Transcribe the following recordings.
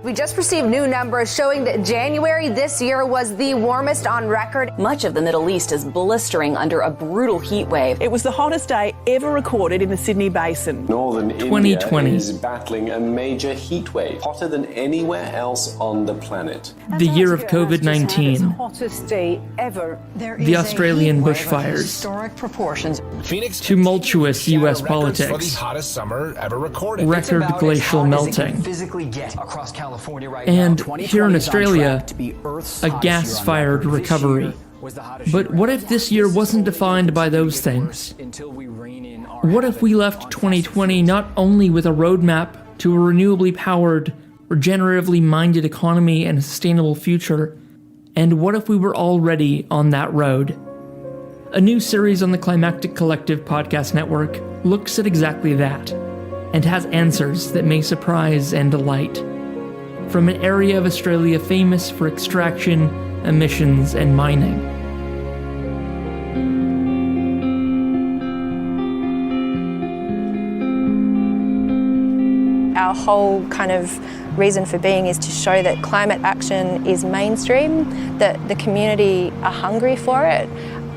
We just received new numbers showing that January this year was the warmest on record. Much of the Middle East is blistering under a brutal heat wave. It was the hottest day ever recorded in the Sydney Basin. Northern 2020 India is battling a major heat wave, hotter than anywhere else on the planet. The year of COVID-19. Hottest day ever. The Australian bushfires. Historic proportions. Phoenix Tumultuous U.S. politics. For the hottest summer ever recorded. Record glacial melting. Physically get across California right And now. here in Australia, a gas-fired recovery. But what if this year wasn't defined by those things? What if we left 2020 not only with a roadmap to a renewably powered, regeneratively minded economy and a sustainable future, and what if we were already on that road? A new series on the Climactic Collective podcast network looks at exactly that, and has answers that may surprise and delight. From an area of Australia famous for extraction, emissions, and mining. Our whole kind of reason for being is to show that climate action is mainstream, that the community are hungry for it,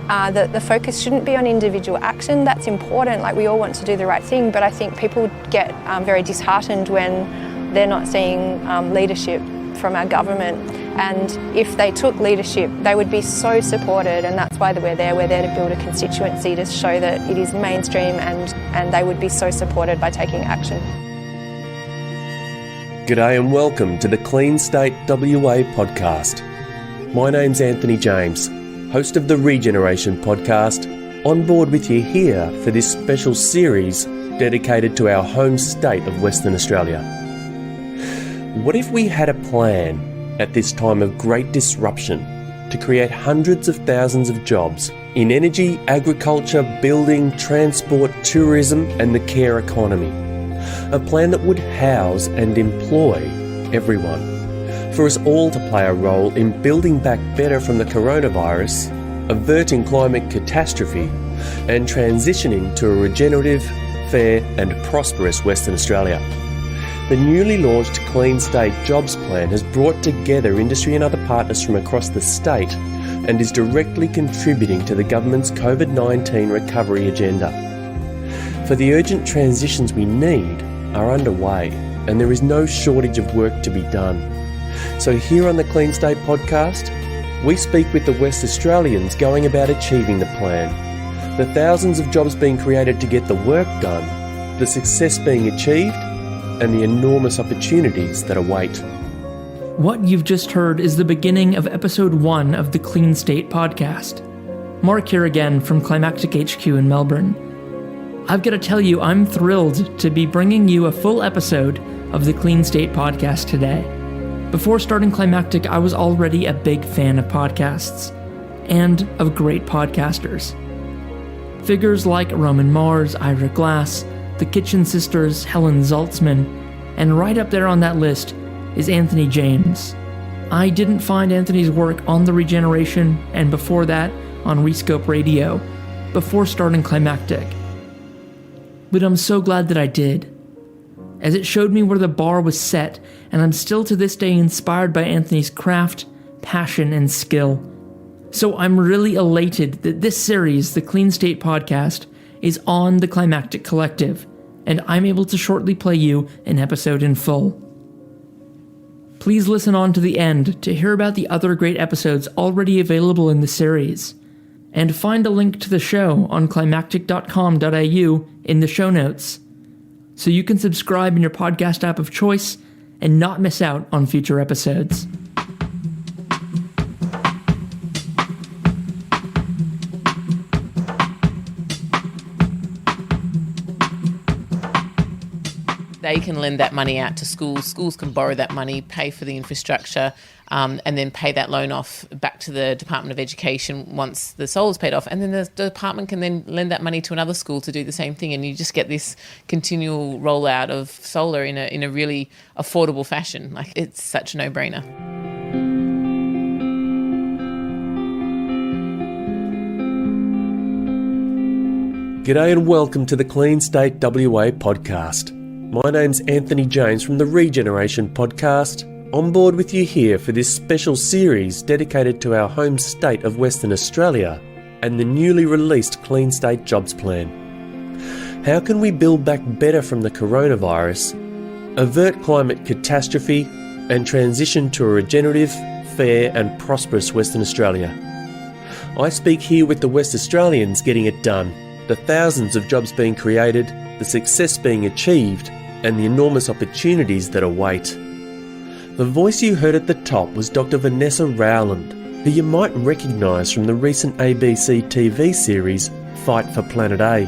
that the focus shouldn't be on individual action. That's important, like we all want to do the right thing, but I think people get very disheartened when they're not seeing leadership from our government. And if they took leadership, they would be so supported, and that's why we're there. We're there to build a constituency to show that it is mainstream, and they would be so supported by taking action. G'day and welcome to the Clean State WA podcast. My name's Anthony James, host of the Regeneration podcast, on board with you here for this special series dedicated to our home state of Western Australia. What if we had a plan at this time of great disruption to create hundreds of thousands of jobs in energy, agriculture, building, transport, tourism and the care economy? A plan that would house and employ everyone, for us all to play a role in building back better from the coronavirus, averting climate catastrophe and transitioning to a regenerative, fair and prosperous Western Australia. The newly launched Clean State Jobs Plan has brought together industry and other partners from across the state and is directly contributing to the government's COVID-19 recovery agenda. For the urgent transitions we need are underway, and there is no shortage of work to be done. So here on the Clean State podcast, we speak with the West Australians going about achieving the plan, the thousands of jobs being created to get the work done, the success being achieved, and the enormous opportunities that await. What you've just heard is the beginning of episode 1 of the Clean State podcast. Mark here again from Climactic HQ in Melbourne. I've got to tell you, I'm thrilled to be bringing you a full episode of the Clean State podcast today. Before starting Climactic, I was already a big fan of podcasts, and of great podcasters. Figures like Roman Mars, Ira Glass, the Kitchen Sisters, Helen Zaltzman, and right up there on that list is Anthony James. I didn't find Anthony's work on The Regeneration, and before that, on Rescope Radio, before starting Climactic. But I'm so glad that I did, as it showed me where the bar was set, and I'm still to this day inspired by Anthony's craft, passion, and skill. So I'm really elated that this series, the Clean State podcast, is on the Climactic Collective, and I'm able to shortly play you an episode in full. Please listen on to the end to hear about the other great episodes already available in the series, and find a link to the show on climactic.com.au in the show notes, so you can subscribe in your podcast app of choice and not miss out on future episodes. They can lend that money out to schools. Schools can borrow that money, pay for the infrastructure, and then pay that loan off back to the Department of Education once the solar's paid off. And then the department can then lend that money to another school to do the same thing. And you just get this continual rollout of solar in a really affordable fashion. Like, it's such a no-brainer. G'day and welcome to the Clean State WA podcast. My name's Anthony James from the Regeneration podcast, on board with you here for this special series dedicated to our home state of Western Australia and the newly released Clean State Jobs Plan. How can we build back better from the coronavirus, avert climate catastrophe, and transition to a regenerative, fair and prosperous Western Australia? I speak here with the West Australians getting it done, the thousands of jobs being created, the success being achieved, and the enormous opportunities that await. The voice you heard at the top was Dr Vanessa Rauland, who you might recognise from the recent ABC TV series Fight for Planet A.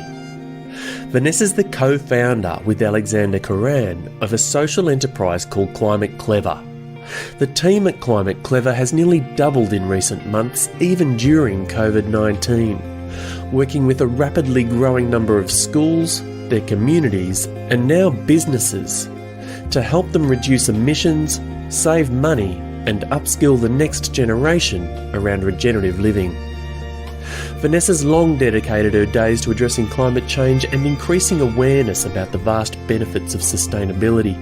Vanessa's the co-founder with Alexander Karan of a social enterprise called ClimateClever. The team at ClimateClever has nearly doubled in recent months, even during COVID-19, working with a rapidly growing number of schools, their communities, and now businesses to help them reduce emissions, save money, and upskill the next generation around regenerative living. Vanessa's long dedicated her days to addressing climate change and increasing awareness about the vast benefits of sustainability.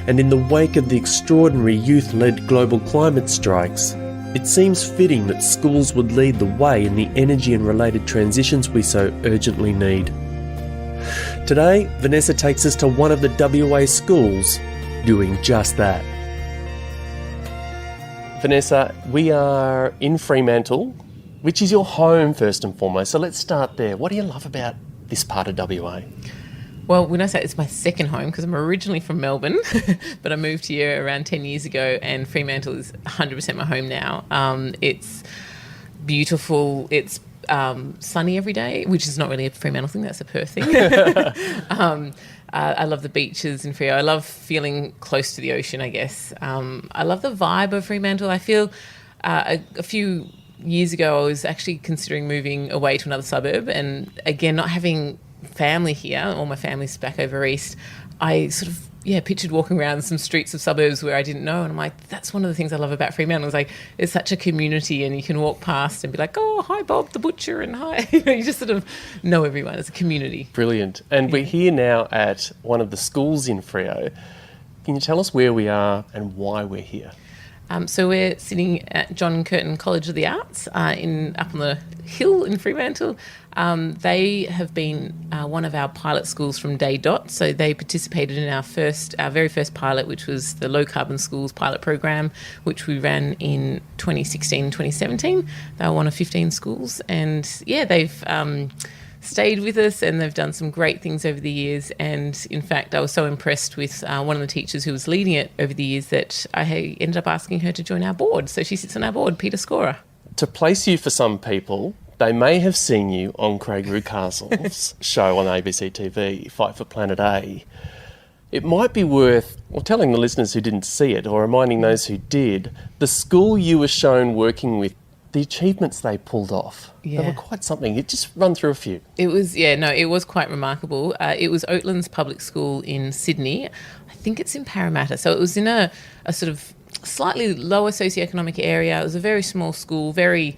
And in the wake of the extraordinary youth-led global climate strikes, it seems fitting that schools would lead the way in the energy and related transitions we so urgently need. Today, Vanessa takes us to one of the WA schools doing just that. Vanessa, we are in Fremantle, which is your home first and foremost. So let's start there. What do you love about this part of WA? Well, when I say it's my second home, because I'm originally from Melbourne, but I moved here around 10 years ago, and Fremantle is 100% my home now. It's beautiful. It's sunny every day, which is not really a Fremantle thing, that's a Perth thing. I love the beaches in Freo. I love feeling close to the ocean, I guess. I love the vibe of Fremantle. I feel a few years ago I was actually considering moving away to another suburb, and again, not having family here, all my family's back over east, I sort of pictured walking around some streets of suburbs where I didn't know, and I'm like, that's one of the things I love about Fremantle. It's like, it's such a community, and you can walk past and be like, oh, hi Bob the butcher, and hi, you just sort of know everyone. It's a community. Brilliant. And we're here now at one of the schools in Freo. Can you tell us where we are and why we're here? So we're sitting at John Curtin College of the Arts up on the hill in Fremantle. They have been one of our pilot schools from day dot. So they participated in our very first pilot, which was the Low Carbon Schools pilot program, which we ran in 2016, 2017. They were one of 15 schools, and they've stayed with us, and they've done some great things over the years. And in fact, I was so impressed with one of the teachers who was leading it over the years that I ended up asking her to join our board. So she sits on our board, Peter Scorer. To place you for some people, they may have seen you on Craig Rucastle's show on ABC TV, Fight for Planet A. It might be worth telling the listeners who didn't see it, or reminding those who did, the school you were shown working with, the achievements they pulled off. Yeah. They were quite something. You just run through a few. It was quite remarkable. It was Oatlands Public School in Sydney. I think it's in Parramatta. So it was in a sort of slightly lower socioeconomic area. It was a very small school, very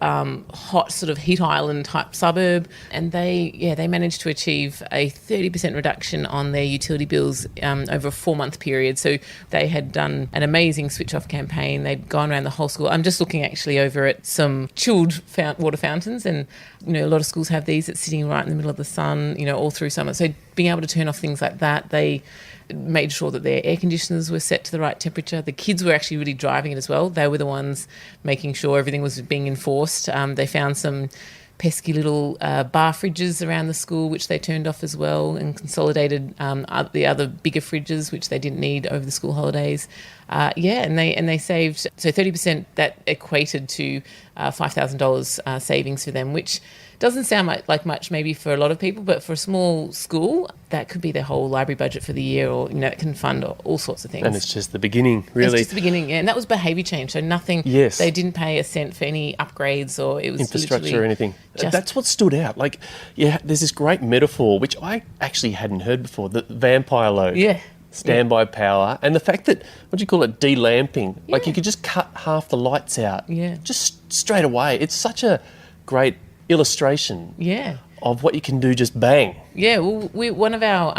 hot sort of heat island type suburb, and they managed to achieve a 30% reduction on their utility bills over a 4-month period. So they had done an amazing switch off campaign. They'd gone around the whole school. I'm just looking actually over at some chilled water fountains, and a lot of schools have these that's sitting right in the middle of the sun, all through summer. So being able to turn off things like that, they made sure that their air conditioners were set to the right temperature. The kids were actually really driving it as well. They were the ones making sure everything was being enforced. They found some pesky little bar fridges around the school, which they turned off as well, and consolidated the other bigger fridges, which they didn't need over the school holidays. And they saved, so 30%, that equated to $5,000 savings for them, which doesn't sound like much maybe for a lot of people, but for a small school, that could be their whole library budget for the year, or it can fund all sorts of things. And it's just the beginning, really. It's just the beginning, yeah. And that was behaviour change, so nothing. Yes. They didn't pay a cent for any upgrades, or it was infrastructure or anything. That's what stood out. There's this great metaphor which I actually hadn't heard before: the vampire load. Yeah. Standby power, and the fact that, delamping, like you could just cut half the lights out, just straight away. It's such a great illustration of what you can do, just bang. Yeah, well, one of our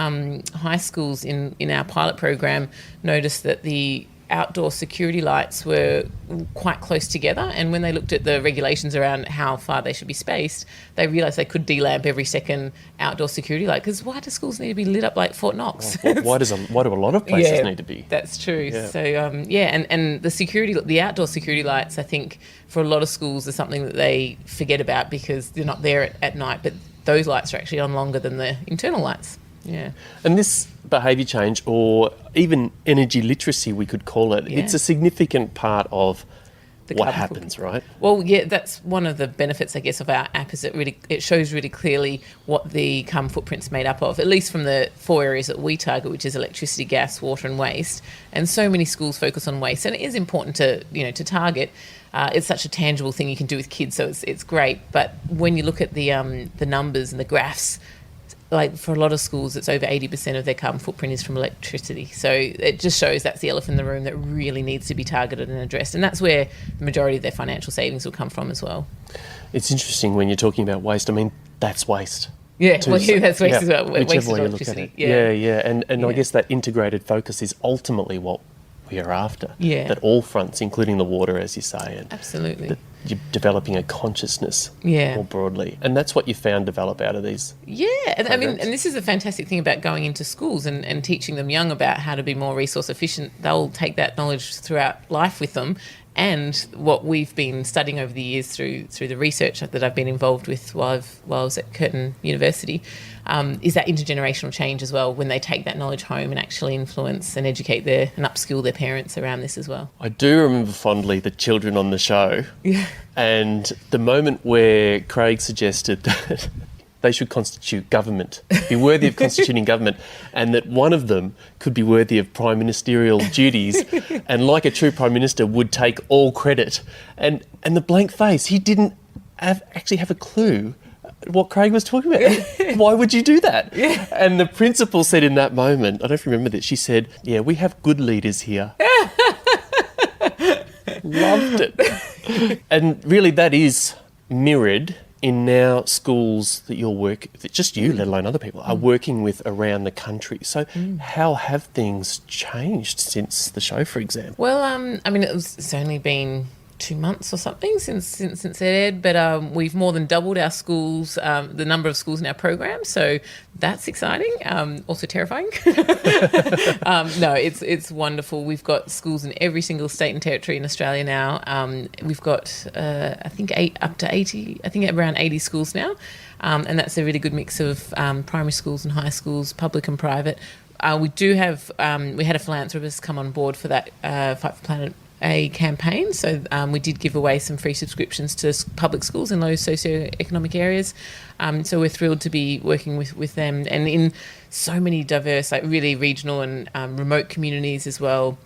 high schools in our pilot program noticed that the outdoor security lights were quite close together, and when they looked at the regulations around how far they should be spaced, they realised they could delamp every second outdoor security light, because why do schools need to be lit up like Fort Knox? Why do a lot of places need to be? That's true. Yeah. So and the outdoor security lights, I think for a lot of schools is something that they forget about because they're not there at night, but those lights are actually on longer than the internal lights. Yeah. And this behaviour change, or even energy literacy we could call it, it's a significant part of what happens, right? Well, yeah, that's one of the benefits, I guess, of our app, is it shows really clearly what the carbon footprint's made up of, at least from the 4 areas that we target, which is electricity, gas, water and waste. And so many schools focus on waste, and it is important to target. It's such a tangible thing you can do with kids, so it's great. But when you look at the numbers and the graphs, like for a lot of schools, it's over 80% of their carbon footprint is from electricity. So it just shows that's the elephant in the room that really needs to be targeted and addressed. And that's where the majority of their financial savings will come from as well. It's interesting when you're talking about waste. I mean, that's waste. Yeah, that's waste as well. Waste is Whichever way you electricity. look at it. Yeah. And I guess that integrated focus is ultimately what we are after. Yeah. At all fronts, including the water, as you say. And absolutely. That you're developing a consciousness more broadly. And that's what you found develop out of these. Yeah. And I mean, and this is a fantastic thing about going into schools and teaching them young about how to be more resource efficient. They'll take that knowledge throughout life with them. And what we've been studying over the years through the research that I've been involved with while I was at Curtin University is that intergenerational change as well, when they take that knowledge home and actually influence and educate and upskill their parents around this as well. I do remember fondly the children on the show and the moment where Craig suggested that they should constitute government, be worthy of constituting government, and that one of them could be worthy of prime ministerial duties and, like a true prime minister, would take all credit. And the blank face, he didn't actually have a clue what Craig was talking about. Why would you do that? Yeah. And the principal said in that moment, I don't know if you remember this, she said, "Yeah, we have good leaders here." Loved it. And really that is mirrored in now schools that just you, let alone other people, are working with around the country. So how have things changed since the show, for example? Well, I mean, it's only been 2 months or something since it aired, but we've more than doubled our schools, the number of schools in our program, so that's exciting, also terrifying. No, it's wonderful. We've got schools in every single state and territory in Australia now. We've got I think around 80 schools now, and that's a really good mix of primary schools and high schools, public and private. We do have we had a philanthropist come on board for that Fight for Planet A campaign, so we did give away some free subscriptions to public schools in those socioeconomic areas, so we're thrilled to be working with them, and in so many diverse, like really regional and remote communities as well.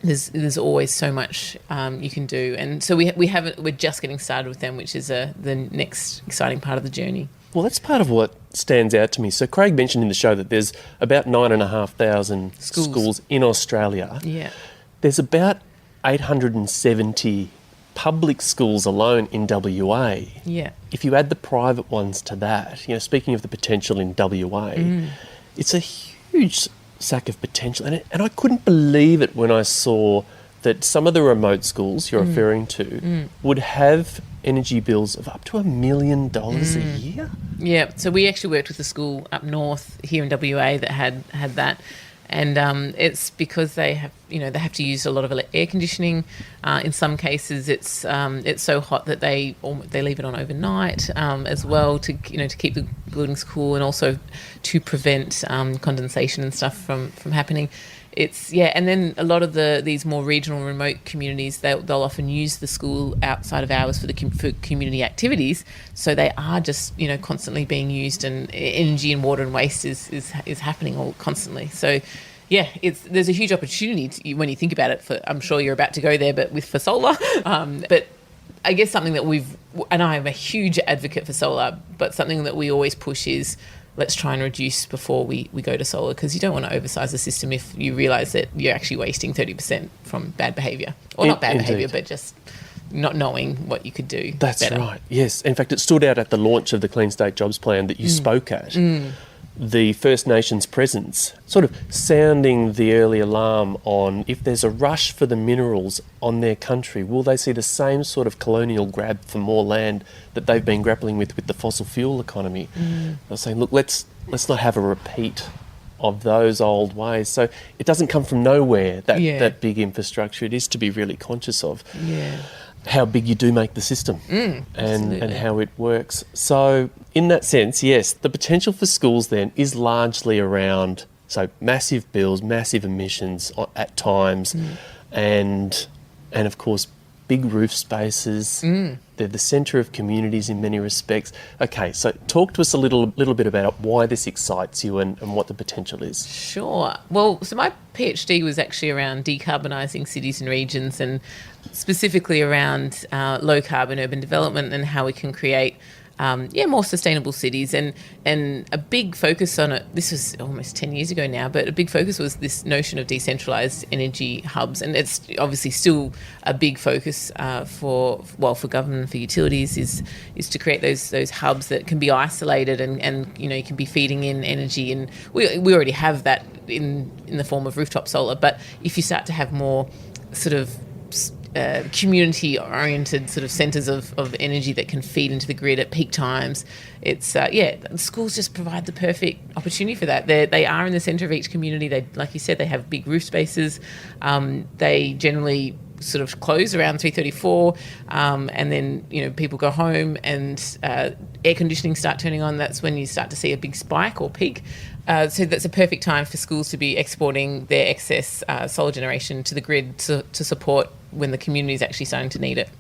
There's always so much you can do, and so we're just getting started with them, which is the next exciting part of the journey. Well, that's part of what stands out to me. So Craig mentioned in the show that there's about 9,500 schools in Australia. Yeah. There's about 870 public schools alone in WA. Yeah. If you add the private ones to that, speaking of the potential in WA, it's a huge sack of potential. And I couldn't believe it when I saw that some of the remote schools you're referring to would have energy bills of up to $1 million a year. Yeah, so we actually worked with a school up north here in WA that had that. And it's because they have to use a lot of air conditioning. In some cases, it's so hot that they leave it on overnight as well to keep the buildings cool, and also to prevent condensation and stuff from happening. And then a lot of these more regional, remote communities, they'll often use the school outside of hours for community activities. So they are just constantly being used, and energy and water and waste is happening all constantly. So yeah, there's a huge opportunity when you think about it. I'm sure you're about to go there, but for solar. But I guess something that and I'm a huge advocate for solar, but something that we always push is, let's try and reduce before we go to solar, because you don't want to oversize the system if you realise that you're actually wasting 30% from bad behaviour. Or not bad behaviour, but just not knowing what you could do. That's better. Right, yes. In fact, it stood out at the launch of the Clean State Jobs Plan that you spoke at, the First Nations presence, sort of sounding the early alarm on if there's a rush for the minerals on their country, will they see the same sort of colonial grab for more land that they've been grappling with the fossil fuel economy? They're saying, look, let's not have a repeat of those old ways. So it doesn't come from nowhere, that big infrastructure. It is to be really conscious of how big you do make the system and how it works. So in that sense, yes, the potential for schools then is largely around massive bills, massive emissions at times, and of course big roof spaces. They're the centre of communities in many respects. Okay, so talk to us a little bit about why this excites you and what the potential is. Sure. Well, so my PhD was actually around decarbonising cities and regions, and specifically around low carbon urban development and how we can create more sustainable cities, and a big focus on it. This was almost 10 years ago now, but a big focus was this notion of decentralised energy hubs, and it's obviously still a big focus for government and for utilities is to create those hubs that can be isolated and you can be feeding in energy, and we already have that in the form of rooftop solar. But if you start to have more sort of community-oriented sort of centres of energy that can feed into the grid at peak times, it's schools just provide the perfect opportunity for that. They are in the centre of each community. They, like you said, they have big roof spaces. They generally sort of close around 3:34, and then people go home and air conditioning start turning on. That's when you start to see a big spike or peak. So that's a perfect time for schools to be exporting their excess solar generation to the grid to support when the community is actually starting to need it.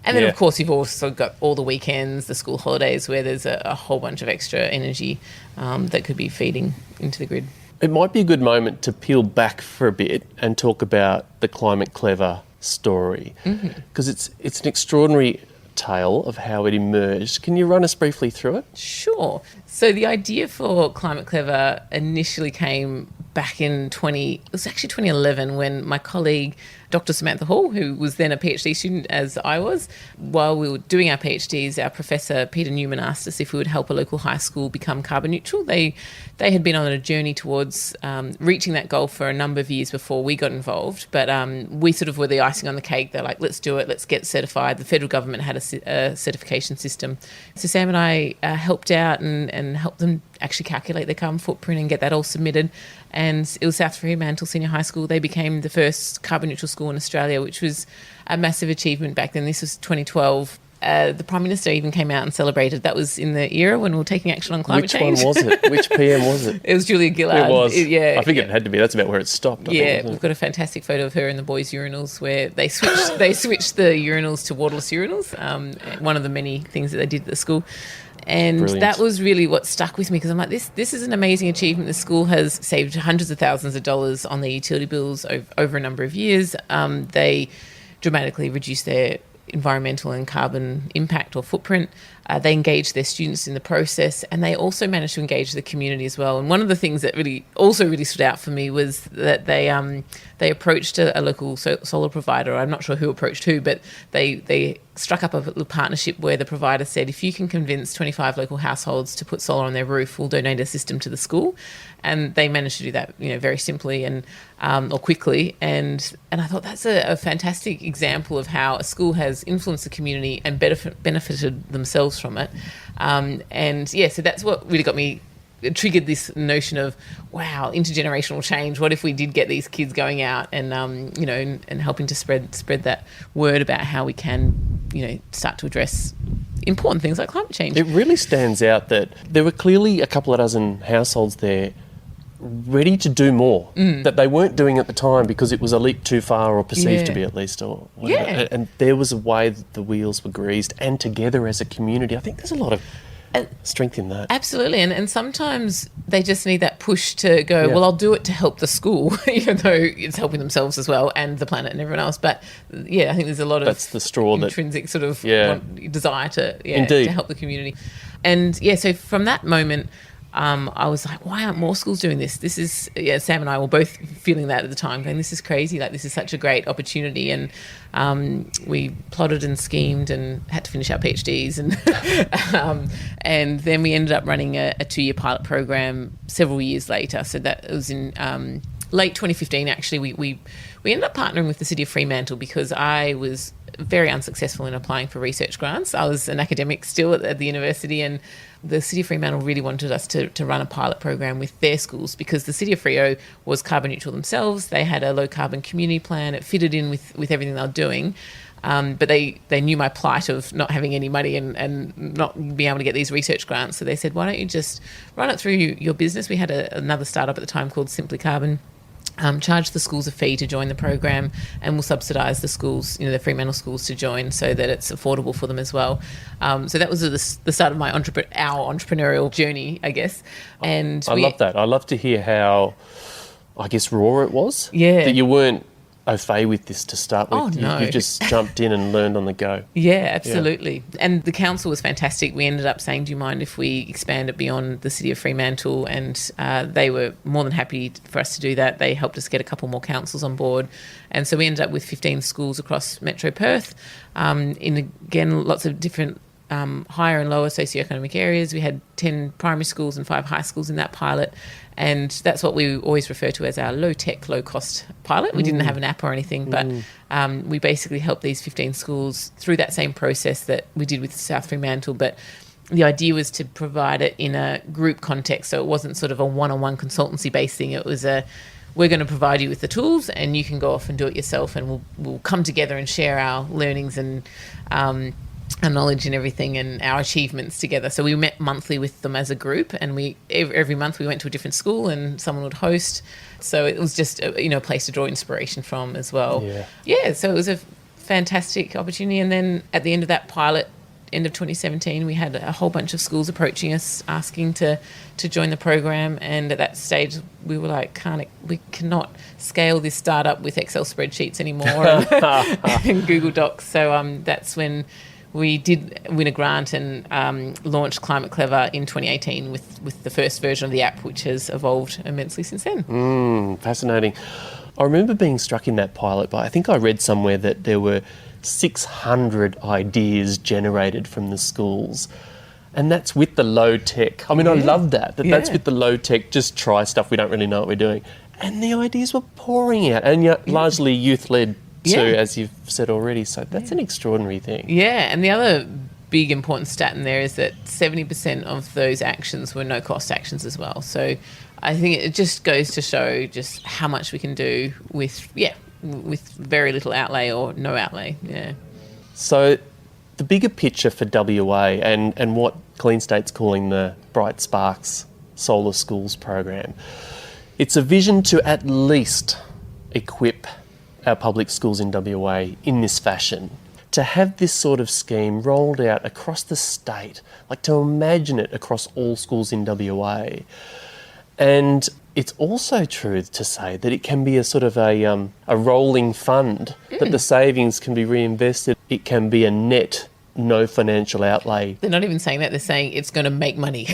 And then, of course, you've also got all the weekends, the school holidays, where there's a whole bunch of extra energy that could be feeding into the grid. It might be a good moment to peel back for a bit and talk about the ClimateClever story, because it's an extraordinary tale of how it emerged. Can you run us briefly through it? Sure. So the idea for ClimateClever initially came back in 2011 when my colleague Dr Samantha Hall, who was then a PhD student as I was, while we were doing our PhDs, our professor Peter Newman asked us if we would help a local high school become carbon neutral. They had been on a journey towards reaching that goal for a number of years before we got involved, but we sort of were the icing on the cake. They're like, let's do it, let's get certified. The federal government had a certification system. So Sam and I helped out and helped them actually calculate their carbon footprint and get that all submitted. And it was South Fremantle Senior High School. They became the first carbon neutral school in Australia, which was a massive achievement back then. This was 2012. The Prime Minister even came out and celebrated. That was in the era when we were taking action on climate change. Which one was it? Which PM was it? It was Julia Gillard. It was. I think it had to be. That's about where it stopped. I think, we've got a fantastic photo of her in the boys' urinals where they switched the urinals to waterless urinals. One of the many things that they did at the school. And Brilliant. That was really what stuck with me, because I'm like, this is an amazing achievement. The school has saved hundreds of thousands of dollars on their utility bills over a number of years. They dramatically reduced their environmental and carbon impact or footprint. They engaged their students in the process, and they also managed to engage the community as well. And one of the things that really stood out for me was that they approached a local solar provider. I'm not sure who approached who, but they struck up a little partnership where the provider said, if you can convince 25 local households to put solar on their roof, we'll donate a system to the school. And they managed to do that, very simply and or quickly. And I thought that's a fantastic example of how a school has influenced the community and benefited themselves from it. So that's what really triggered this notion of, wow, intergenerational change. What if we did get these kids going out and and helping to spread that word about how we can start to address important things like climate change. It really stands out that there were clearly a couple of dozen households there ready to do more that they weren't doing at the time because it was a leap too far, or perceived to be at least, or whatever. Yeah. And there was a way that the wheels were greased, and together as a community. I think there's a lot of strength in that. Absolutely. And sometimes they just need that push to go, well, I'll do it to help the school, even though it's helping themselves as well and the planet and everyone else. But I think there's a lot of the straw intrinsic sort of desire to Indeed. to help the community. And so from that moment, I was like, why aren't more schools doing this? This is, Sam and I were both feeling that at the time, going, this is crazy. Like, this is such a great opportunity. And we plotted and schemed and had to finish our PhDs. And then we ended up running a 2-year pilot program several years later. So that was in late 2015, actually. We ended up partnering with the City of Fremantle because I was very unsuccessful in applying for research grants. I was an academic still at the university, and the City of Fremantle really wanted us to run a pilot program with their schools because the City of Freo was carbon neutral themselves. They had a low carbon community plan. It fitted in with everything they were doing. But they knew my plight of not having any money and not being able to get these research grants. So they said, why don't you just run it through your business? We had another startup at the time called Simply Carbon. Charge the schools a fee to join the program, and we'll subsidise the schools, the Fremantle schools, to join so that it's affordable for them as well. So that was the start of my our entrepreneurial journey, I guess. And I love that. I love to hear how, I guess, raw it was. Yeah. That you weren't au fait with this to start with. Oh, no. You just jumped in and learned on the go. Yeah, absolutely. Yeah. And the council was fantastic. We ended up saying, do you mind if we expand it beyond the City of Fremantle? And they were more than happy for us to do that. They helped us get a couple more councils on board. And so we ended up with 15 schools across Metro Perth, in, again, lots of different higher and lower socioeconomic areas. We had 10 primary schools and 5 high schools in that pilot. And that's what we always refer to as our low-tech, low-cost pilot. We didn't have an app or anything, but we basically helped these 15 schools through that same process that we did with South Fremantle. But the idea was to provide it in a group context, so it wasn't sort of a one-on-one consultancy-based thing. It was we're going to provide you with the tools and you can go off and do it yourself, and we'll come together and share our learnings and our knowledge and everything and our achievements together. So we met monthly with them as a group, and every month we went to a different school and someone would host. So it was just a place to draw inspiration from as well. Yeah, so it was a fantastic opportunity. And then at the end of that pilot, end of 2017, we had a whole bunch of schools approaching us asking to join the program. And at that stage we were like, we cannot scale this startup with Excel spreadsheets anymore and Google Docs. So that's when we did win a grant and launched ClimateClever in 2018 with the first version of the app, which has evolved immensely since then. Fascinating. I remember being struck in that pilot by, I think I read somewhere that there were 600 ideas generated from the schools. And that's with the low tech. I mean, I love that. That's with the low tech, just try stuff, we don't really know what we're doing. And the ideas were pouring out, and largely youth-led too, as you've said already. So that's an extraordinary thing. Yeah, and the other big important stat in there is that 70% of those actions were no-cost actions as well. So I think it just goes to show just how much we can do with very little outlay or no outlay. Yeah. So the bigger picture for WA and what Clean State's calling the Bright Sparks Solar Schools program, it's a vision to at least equip our public schools in WA in this fashion. To have this sort of scheme rolled out across the state, like to imagine it across all schools in WA. And it's also true to say that it can be a sort of a rolling fund, that the savings can be reinvested. It can be a net, no financial outlay. They're not even saying that, they're saying it's going to make money.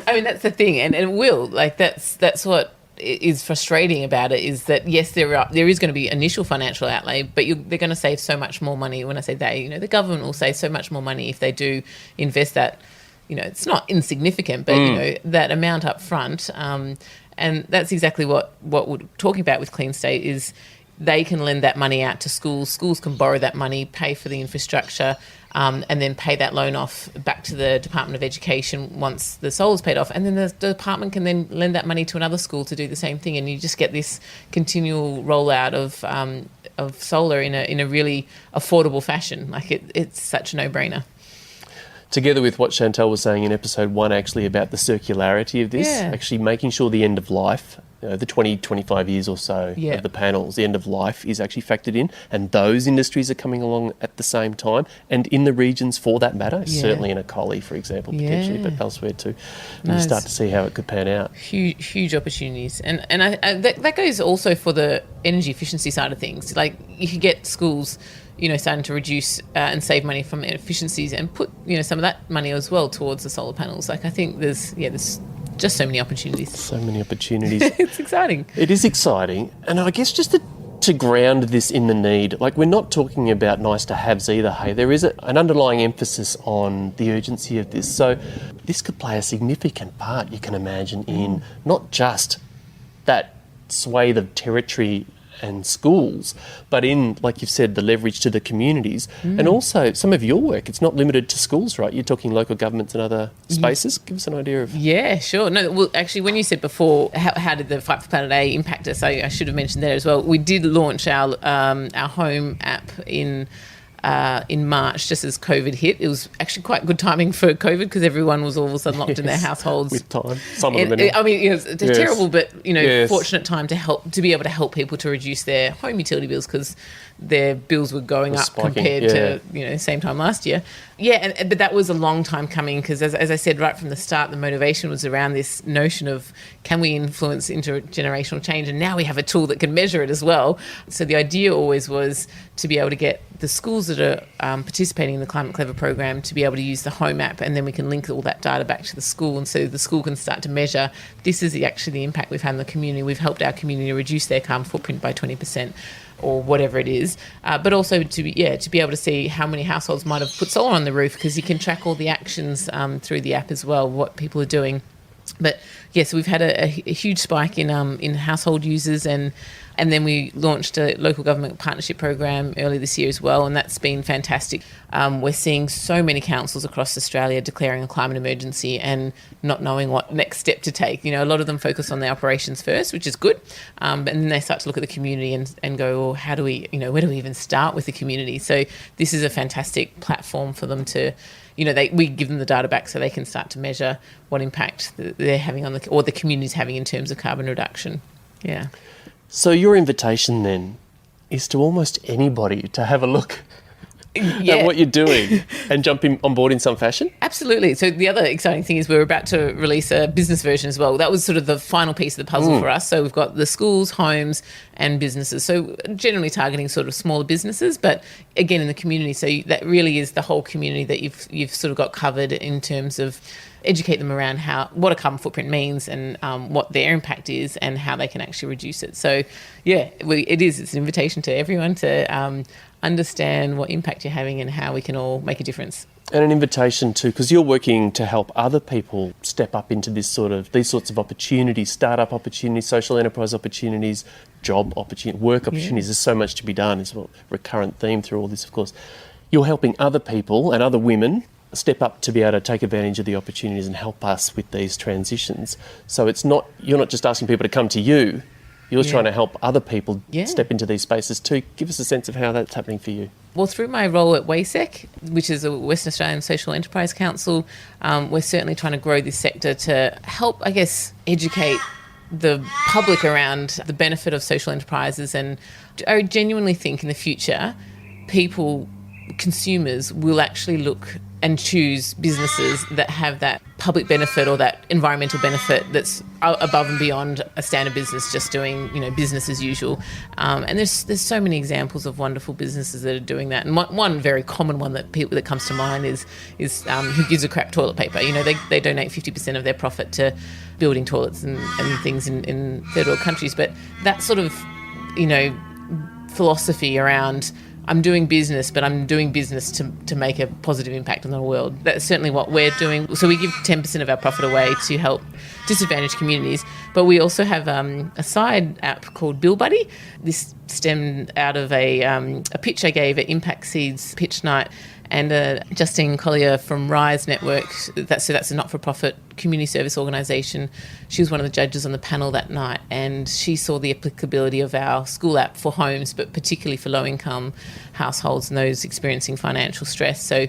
I mean, that's the thing, and it will. Like, that's what is frustrating about it, is that yes, there is going to be initial financial outlay, but they're going to save so much more money. When I say they, the government will save so much more money if they do invest that. It's not insignificant, but that amount up front, and that's exactly what we're talking about with Clean State is they can lend that money out to schools. Schools can borrow that money, pay for the infrastructure, and then pay that loan off back to the Department of Education once the solar's paid off. And then the department can then lend that money to another school to do the same thing. And you just get this continual rollout of solar in a really affordable fashion. Like it's such a no-brainer. Together with what Chantal was saying in episode 1 actually about the circularity of this, actually making sure the end of life, the 20, 25 years or so of the panels, the end of life is actually factored in, and those industries are coming along at the same time, and in the regions for that matter, certainly in a Collie, for example, potentially, but elsewhere too. And you start to see how it could pan out. Huge opportunities. And that goes also for the energy efficiency side of things. Like, you could get schools starting to reduce and save money from efficiencies and put, some of that money as well towards the solar panels. Like, I think there's just so many opportunities. So many opportunities. It's exciting. It is exciting. And I guess just to ground this in the need, like we're not talking about nice to haves either, hey. There is an underlying emphasis on the urgency of this. So this could play a significant part, you can imagine, in not just that swathe of territory and schools, but in, like you've said, the leverage to the communities. And also some of your work, it's not limited to schools, right? You're talking local governments and other spaces. Give us an idea of... Yeah, sure. No, well, actually, when you said before, how did the Fight for Planet A impact us, I should have mentioned there as well. We did launch our home app in March, just as COVID hit. It was actually quite good timing for COVID because everyone was all of a sudden locked in their households. With time. Some of them anyway. I mean, it's terrible, but, fortunate time to be able to help people to reduce their home utility bills because their bills were going up spiking, compared to, same time last year. Yeah, but that was a long time coming because, as I said right from the start, the motivation was around this notion of can we influence intergenerational change? And now we have a tool that can measure it as well. So the idea always was to be able to get the schools that are participating in the ClimateClever program to be able to use the home app, and then we can link all that data back to the school, and so the school can start to measure this is actually the impact we've had in the community. We've helped our community reduce their carbon footprint by 20%. Or whatever it is, but also to be able to see how many households might have put solar on the roof, because you can track all the actions through the app as well, what people are doing. But yes, we've had a huge spike in household users, and then we launched a local government partnership program early this year as well, and that's been fantastic. We're seeing so many councils across Australia declaring a climate emergency and not knowing what next step to take. A lot of them focus on the operations first, which is good, and then they start to look at the community and go, well, how do we, where do we even start with the community? So this is a fantastic platform for them to, we give them the data back so they can start to measure what impact they're having on the community's having in terms of carbon reduction. Yeah. So your invitation then is to almost anybody to have a look at what you're doing and jump on board in some fashion? Absolutely. So the other exciting thing is we're about to release a business version as well. That was sort of the final piece of the puzzle for us. So we've got the schools, homes and businesses. So generally targeting sort of smaller businesses, but again in the community. So that really is the whole community that you've sort of got covered in terms of educate them around what a carbon footprint means and what their impact is and how they can actually reduce it. So, it's an invitation to everyone to understand what impact you're having and how we can all make a difference. And an invitation to, because you're working to help other people step up into these sorts of opportunities, startup opportunities, social enterprise opportunities, job opportunities, work opportunities. There's so much to be done. It's a recurrent theme through all this, of course. You're helping other people and other women step up to be able to take advantage of the opportunities and help us with these transitions. So you're not just asking people to come to you, you're trying to help other people step into these spaces too. Give us a sense of how that's happening for you. Well, through my role at WASEC, which is a Western Australian Social Enterprise Council, we're certainly trying to grow this sector to help, I guess, educate the public around the benefit of social enterprises. And I genuinely think in the future, consumers will actually look and choose businesses that have that public benefit or that environmental benefit that's above and beyond a standard business just doing, business as usual. And there's so many examples of wonderful businesses that are doing that. And one very common one that comes to mind is Who Gives a Crap toilet paper. They donate 50% of their profit to building toilets and things in third world countries. But that sort of, philosophy around I'm doing business, but I'm doing business to make a positive impact on the world. That's certainly what we're doing. So we give 10% of our profit away to help disadvantaged communities. But we also have a side app called Bill Buddy. This stemmed out of a pitch I gave at Impact Seeds pitch night. And Justine Collier from Rise Network, that's a not-for-profit community service organisation. She was one of the judges on the panel that night, and she saw the applicability of our school app for homes, but particularly for low-income households and those experiencing financial stress. So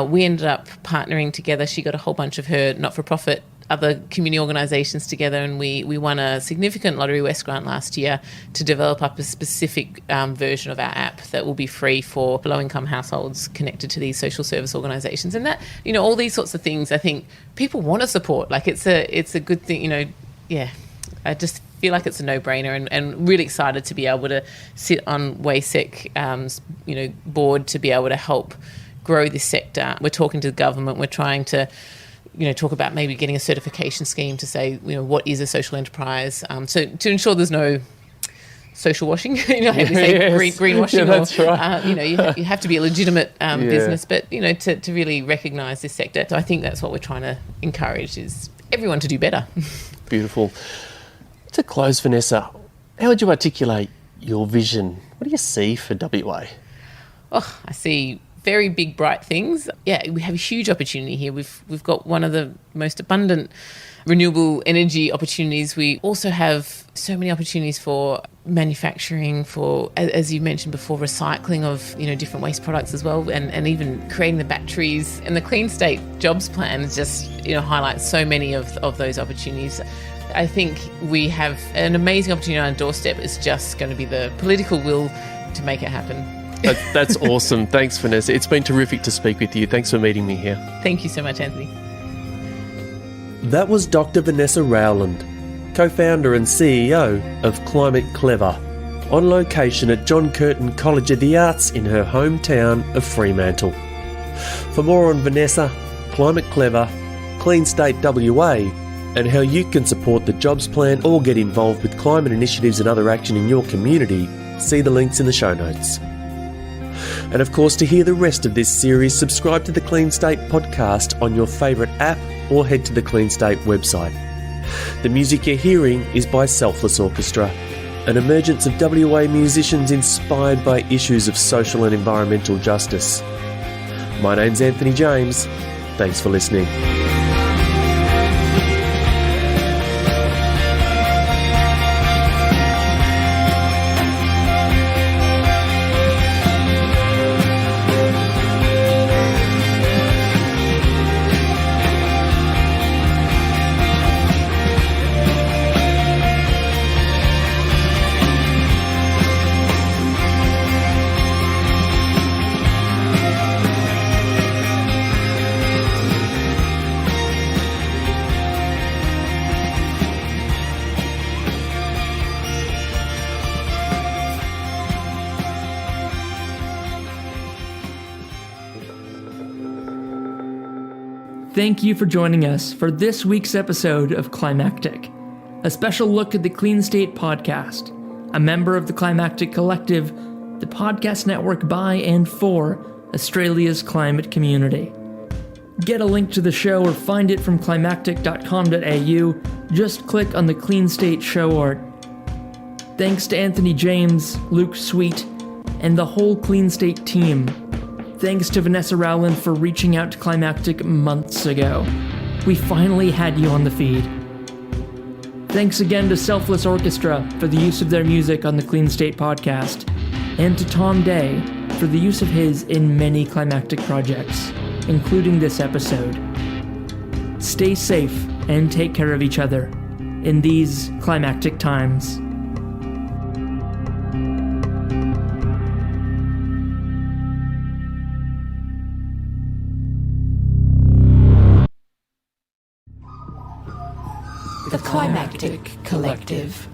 we ended up partnering together. She got a whole bunch of her not-for-profit other community organisations together, and we won a significant Lottery West grant last year to develop up a specific version of our app that will be free for low-income households connected to these social service organisations. And that, all these sorts of things, I think people want to support. Like it's a good thing, I just feel like it's a no-brainer, and really excited to be able to sit on WASEC, board to be able to help grow this sector. We're talking to the government. We're trying to talk about maybe getting a certification scheme to say, what is a social enterprise? So to ensure there's no social washing, how do you say greenwashing? Yeah, that's right. You have to be a legitimate business, but to really recognise this sector. So I think that's what we're trying to encourage, is everyone to do better. Beautiful. To close, Vanessa, how would you articulate your vision? What do you see for WA? Oh, I see very big, bright things. Yeah, we have a huge opportunity here. We've got one of the most abundant renewable energy opportunities. We also have so many opportunities for manufacturing, for, as you mentioned before, recycling of different waste products as well, and even creating the batteries. And the Clean State Jobs Plan just highlights so many of those opportunities. I think we have an amazing opportunity on our doorstep. It's just going to be the political will to make it happen. That's awesome. Thanks, Vanessa. It's been terrific to speak with you. Thanks for meeting me here. Thank you so much, Anthony. That was Dr Vanessa Rauland, co-founder and CEO of ClimateClever, on location at John Curtin College of the Arts in her hometown of Fremantle. For more on Vanessa, ClimateClever, Clean State WA, and how you can support the Jobs Plan or get involved with climate initiatives and other action in your community, see the links in the show notes. And of course, to hear the rest of this series, subscribe to the Clean State podcast on your favourite app or head to the Clean State website. The music you're hearing is by Selfless Orchestra, an emergence of WA musicians inspired by issues of social and environmental justice. My name's Anthony James. Thanks for listening. Thank you for joining us for this week's episode of Climactic, a special look at the Clean State podcast, a member of the Climactic Collective, the podcast network by and for Australia's climate community. Get a link to the show or find it from climactic.com.au. Just click on the Clean State show art. Thanks to Anthony James, Luke Sweet, and the whole Clean State team. Thanks to Vanessa Rauland for reaching out to Climactic months ago. We finally had you on the feed. Thanks again to Selfless Orchestra for the use of their music on the Clean State podcast, and to Tom Day for the use of his in many Climactic projects, including this episode. Stay safe and take care of each other in these climactic times. The Climactic Collective.